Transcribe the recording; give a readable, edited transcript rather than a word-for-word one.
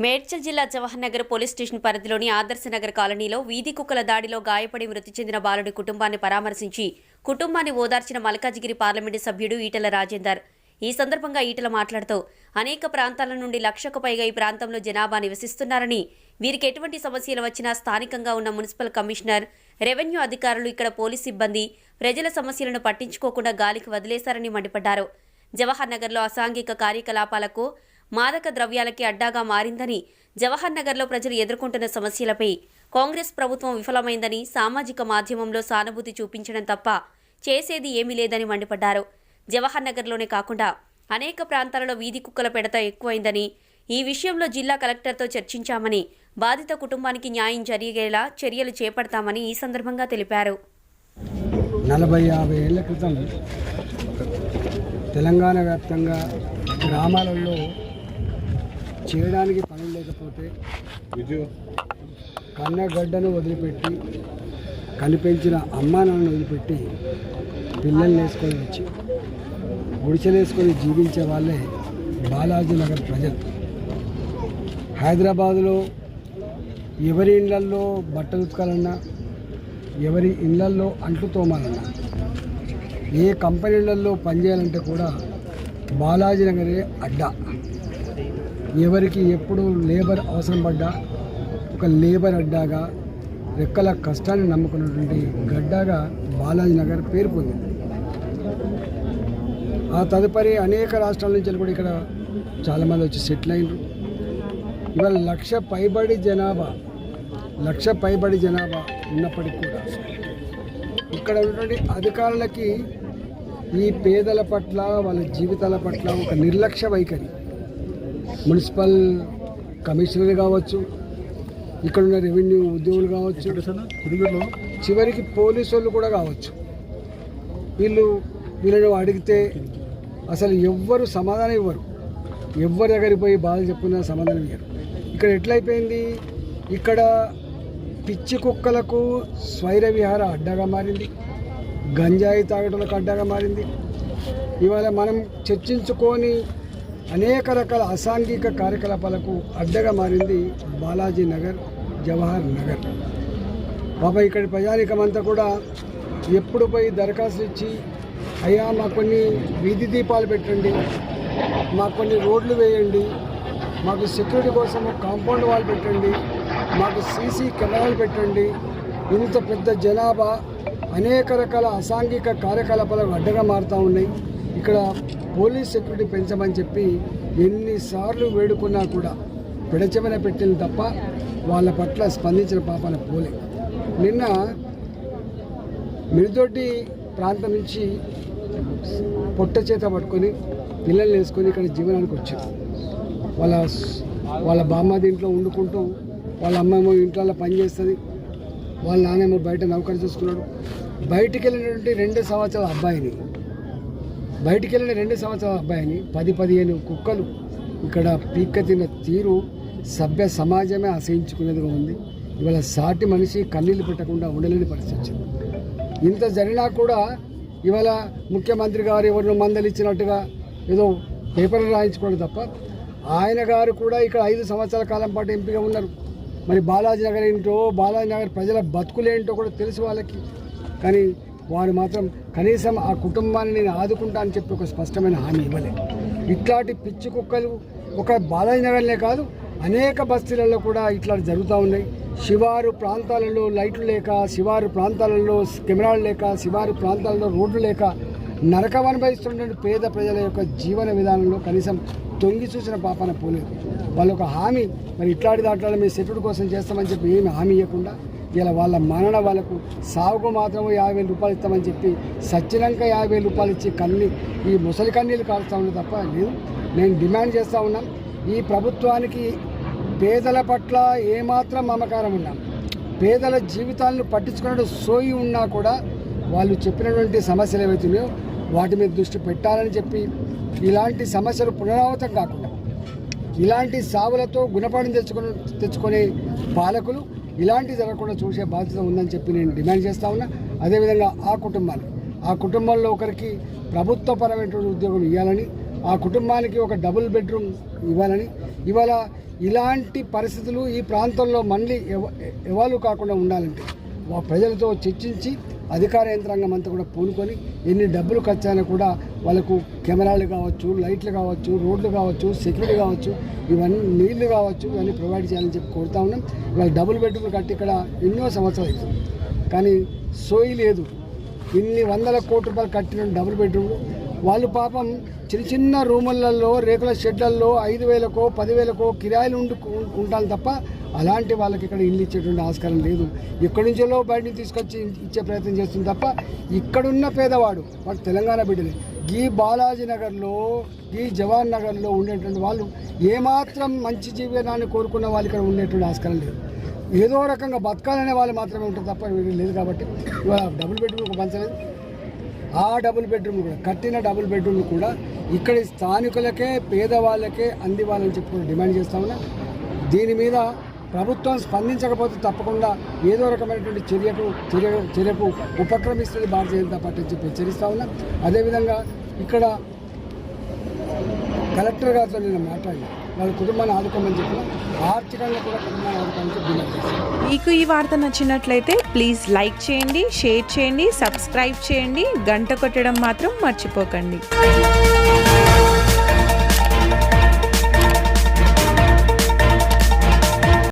మేడ్చల్ జిల్లా Jawahar Nagar police station పరిధిలోని ఆదర్శ నగర్ కాలనీలో వీధి కుక్కల దాడిలో గాయపడి మృతి చెందిన బాలుడి కుటుంబాన్ని పరామర్శించి కుటుంబాన్ని ఓదార్చిన మల్కాజిగిరి పార్లమెంటు సభ్యుడు ఈటెల రాజేందర్. ఈ సందర్భంగా ఈటెల మాట్లాడుతూ అనేక ప్రాంతాల నుండి 1,00,000కు పైగా ఈ ప్రాంతంలో జనాభా నివసిస్తున్నారని, వీరికి ఎటువంటి సమస్యలు వచ్చినా స్థానికంగా ఉన్న మున్సిపల్ కమిషనర్, రెవెన్యూ అధికారులు, ఇక్కడ పోలీస్ సిబ్బంది ప్రజల సమస్యలను పట్టించుకోకుండా గాలికి వదిలేశారని మండిపడ్డారు. జవహర్ నగర్లో అసాంఘిక కార్యకలాపాలకు, మాదక ద్రవ్యాలకి అడ్డాగా మారిందని, జవహర్ నగర్లో ప్రజలు ఎదుర్కొంటున్న సమస్యలపై కాంగ్రెస్ ప్రభుత్వం విఫలమైందని, సామాజిక మాధ్యమంలో సానుభూతి చూపించడం తప్ప చేసేది ఏమీ లేదని మండిపడ్డారు. జవహర్ నగర్లోనే కాకుండా అనేక ప్రాంతాలలో వీధి కుక్కల పెడత ఎక్కువైందని, ఈ విషయంలో జిల్లా కలెక్టర్తో చర్చించామని, బాధిత కుటుంబానికి న్యాయం జరిగేలా చర్యలు చేపడతామని ఈ సందర్భంగా తెలిపారు. 40-50 ఏళ్ల క్రితం తెలంగాణ వ్యాప్తంగా గ్రామాలలో చేయడానికి పనులు లేకపోతే కన్నగడ్డను వదిలిపెట్టి, కనిపెంచిన అమ్మానాన్ని వదిలిపెట్టి పిల్లల్ని వేసుకొని వచ్చి గుడిసెలేసుకొని జీవించే వాళ్ళే బాలాజీ నగర్ ప్రజలు. హైదరాబాదులో ఎవరి ఇళ్లల్లో బట్టలు ఉతకాలన్నా, ఎవరి ఇళ్లల్లో అంట్లు తోమాలన్నా, ఏ కంపెనీలలో పనిచేయాలంటే కూడా బాలాజీ నగరే అడ్డా. ఎవరికి ఎప్పుడు లేబర్ అవసరం పడ్డా ఒక లేబర్ అడ్డాగా, రెక్కల కష్టాన్ని నమ్ముకున్నటువంటి గడ్డాగా బాలాజీ నగర్ పేరు పొందింది. ఆ తదుపరి అనేక రాష్ట్రాల నుంచి కూడా ఇక్కడ చాలామంది వచ్చి సెటిల్ అయినారు. ఇవాళ 1,00,000 పైబడి జనాభా ఉన్నప్పటికీ కూడా ఇక్కడ ఉన్నటువంటి అధికారులకి ఈ పేదల పట్ల, వాళ్ళ జీవితాల పట్ల ఒక నిర్లక్ష్య వైఖరి. మున్సిపల్ కమిషనర్ కావచ్చు, ఇక్కడున్న రెవెన్యూ ఉద్యోగులు కావచ్చు, చివరికి పోలీసు వాళ్ళు కూడా కావచ్చు. వీళ్ళను అడిగితే అసలు ఎవ్వరు సమాధానం ఇవ్వరు. ఎవ్వరి దగ్గరికి పోయి బాధలు చెప్పుకున్నా సమాధానం ఇవ్వరు. ఇక్కడ ఎట్లయిపోయింది, ఇక్కడ పిచ్చి కుక్కలకు స్వైర విహార అడ్డాగా మారింది, గంజాయి తాగటంలకు అడ్డాగా మారింది. ఇవాళ మనం చర్చించుకొని అనేక రకాల అసాంఘిక కార్యకలాపాలకు అడ్డగా మారింది బాలాజీ నగర్, జవహర్ నగర్. పాప ఇక్కడి ప్రజానికమంతా కూడా ఎప్పుడు పోయి దరఖాస్తు ఇచ్చి, అయ్యా మాకు కొన్ని వీధి దీపాలు పెట్టండి, మాకు కొన్ని రోడ్లు వేయండి, మాకు సెక్యూరిటీ కోసం కాంపౌండ్ వాల్ పెట్టండి, మాకు సీసీ కెమెరాలు పెట్టండి. ఇంత పెద్ద జనాభా అనేక రకాల అసాంఘిక కార్యకలాపాలకు అడ్డగా మారుతూ ఉన్నాయి. ఇక్కడ పోలీస్ సెక్యూరిటీ పెంచమని చెప్పి ఎన్నిసార్లు వేడుకున్నా కూడా పెడచెమన పెట్టింది తప్ప వాళ్ళ పట్ల స్పందించిన పాపన పోలే. నిన్న మిరుదొడ్డి ప్రాంతం నుంచి పొట్ట చేత పట్టుకొని పిల్లల్ని వేసుకొని ఇక్కడ జీవనానికి వచ్చారు. వాళ్ళ బామ్మ దీంట్లో వండుకుంటూ, వాళ్ళ అమ్మేమో ఇంట్లో పని చేస్తుంది, వాళ్ళ నాన్నేమో బయట నౌకరు చూసుకున్నాడు. బయటికి వెళ్ళినటువంటి 2 సంవత్సరాల అబ్బాయిని 10-15 కుక్కలు ఇక్కడ పీక్క తిన్న తీరు సభ్య సమాజమే అసహించుకునేదిగా ఉంది. ఇవాళ సాటి మనిషి కన్నీళ్ళు పెట్టకుండా ఉండలేని పరిస్థితి వచ్చింది. ఇంత జరిగినా కూడా ఇవాళ ముఖ్యమంత్రి గారు ఎవరినో మందలు ఇచ్చినట్టుగా ఏదో పేపర్లు రాయించుకోవడం తప్ప, ఆయన గారు కూడా ఇక్కడ 5 సంవత్సరాల కాలం పాటు ఎంపీగా ఉన్నారు. మరి బాలాజీ నగర్ ఏంటో, బాలాజీ నగర్ ప్రజల బతుకులేంటో కూడా తెలుసు వాళ్ళకి. కానీ వారు మాత్రం కనీసం ఆ కుటుంబాన్ని నేను ఆదుకుంటా అని చెప్పి ఒక స్పష్టమైన హామీ ఇవ్వలేదు. ఇట్లాంటి పిచ్చి కుక్కలు ఒక బాలాజీ నగర్లే కాదు, అనేక బస్తీలలో కూడా ఇట్లా జరుగుతూ ఉన్నాయి. శివారు ప్రాంతాలలో లైట్లు లేక, శివారు ప్రాంతాలలో కెమెరాలు లేక, శివారు ప్రాంతాలలో రోడ్లు లేక నరకం అనుభవిస్తున్నటువంటి పేద ప్రజల యొక్క జీవన విధానంలో కనీసం తొంగి చూసిన పాపన పోలేదు. వాళ్ళు ఒక హామీ, మరి ఇట్లాంటి దాంట్లో మేము సెక్యూరిటీ కోసం చేస్తామని చెప్పి ఏమి హామీ ఇవ్వకుండా ఇలా వాళ్ళ మరణ వాళ్ళకు సాగుకు మాత్రం 50,000 రూపాయలు ఇస్తామని చెప్పి సచ్చినాక 50,000 రూపాయలు ఇచ్చి ఈ ముసలి కన్నీళ్ళు కాలుస్తూ ఉన్నా తప్ప లేదు. నేను డిమాండ్ చేస్తూ ఉన్నాం, ఈ ప్రభుత్వానికి పేదల పట్ల ఏమాత్రం మమకారం ఉన్నా, పేదల జీవితాలను పట్టించుకునే సోయి ఉన్నా కూడా వాళ్ళు చెప్పినటువంటి సమస్యలు ఏవైతున్నాయో వాటి మీద దృష్టి పెట్టాలని చెప్పి, ఇలాంటి సమస్యలు పునరావృతం కాకుండా ఇలాంటి సావులతో గుణపాఠం తెచ్చుకునే పాలకులు ఇలాంటి జరగకుండా చూసే బాధ్యత ఉందని చెప్పి నేను డిమాండ్ చేస్తూ ఉన్నా. అదేవిధంగా ఆ కుటుంబంలో ఒకరికి ప్రభుత్వపరమైనటువంటి ఉద్యోగం ఇవ్వాలని, ఆ కుటుంబానికి ఒక డబుల్ బెడ్రూమ్ ఇవ్వాలని, ఇవాళ ఇలాంటి పరిస్థితులు ఈ ప్రాంతంలో మళ్ళీ ఎవాల్వ్ కాకుండా ఉండాలంటే ప్రజలతో చర్చించి అధికార యంత్రాంగం అంతా కూడా పూనుకొని ఎన్ని డబ్బులు ఖర్చైనా కూడా వాళ్ళకు కెమెరాలు కావచ్చు, లైట్లు కావచ్చు, రోడ్లు కావచ్చు, సెక్యూరిటీ కావచ్చు, ఇవన్నీ నీళ్లు కావచ్చు, ఇవన్నీ ప్రొవైడ్ చేయాలని చెప్పి కోరుతా ఉన్నాం. ఇవాళ డబుల్ బెడ్రూమ్లు కట్టి ఇక్కడ ఎన్నో సంవత్సరాలు అవుతుంది, కానీ సోయి లేదు. ఇన్ని వందల కోట్ల రూపాయలు కట్టిన డబుల్ బెడ్రూమ్లు వాళ్ళు పాపం చిన్న చిన్న రూములలో, రేకుల షెడ్లలో 5,000కో 10,000కో కిరాయిలు ఉంటాను తప్ప అలాంటి వాళ్ళకి ఇక్కడ ఇల్లు ఇచ్చేటువంటి ఆస్కారం లేదు. ఎక్కడి నుంచో బయటని తీసుకొచ్చి ఇచ్చే ప్రయత్నం చేస్తుంది తప్ప ఇక్కడున్న పేదవాడు వాడు తెలంగాణ బిడ్డలే. ఈ బాలాజీ నగర్లో, ఈ జవాన్ నగర్లో ఉండేటువంటి వాళ్ళు ఏమాత్రం మంచి జీవనాన్ని కోరుకున్న వాళ్ళు ఇక్కడ ఉండేటువంటి ఆస్కారం లేదు. ఏదో రకంగా బతకాలనే వాళ్ళు మాత్రమే ఉంటారు తప్ప లేదు. కాబట్టి ఇవాళ డబుల్ బెడ్రూమ్ పంచలేదు. ఆ డబుల్ బెడ్రూమ్ కూడా కట్టిన డబుల్ బెడ్రూమ్ కూడా ఇక్కడి స్థానికులకే, పేదవాళ్ళకే అందివ్వాలని చెప్పి డిమాండ్ చేస్తా ఉన్నా. దీని మీద ప్రభుత్వం స్పందించకపోతే తప్పకుండా ఏదో రకమైనటువంటి చర్యకు ఉపక్రమిస్తుంది భారతీయ జనతా పార్టీ అని చెప్పి హెచ్చరిస్తా ఉన్నా. అదేవిధంగా ఇక్కడ కలెక్టర్ గారితో నేను మాట్లాడి వాళ్ళ కుటుంబాన్ని ఆదుకోమని చెప్పిన, ఆర్థికంగా కూడా కుటుంబాన్ని ఆదుకోమని చెప్పి డిమాండ్ చేస్తాను. మీకు ఈ వార్త నచ్చినట్లయితే ప్లీజ్ లైక్ చేయండి, షేర్ చేయండి, సబ్స్క్రైబ్ చేయండి, గంట కొట్టడం మాత్రం మర్చిపోకండి.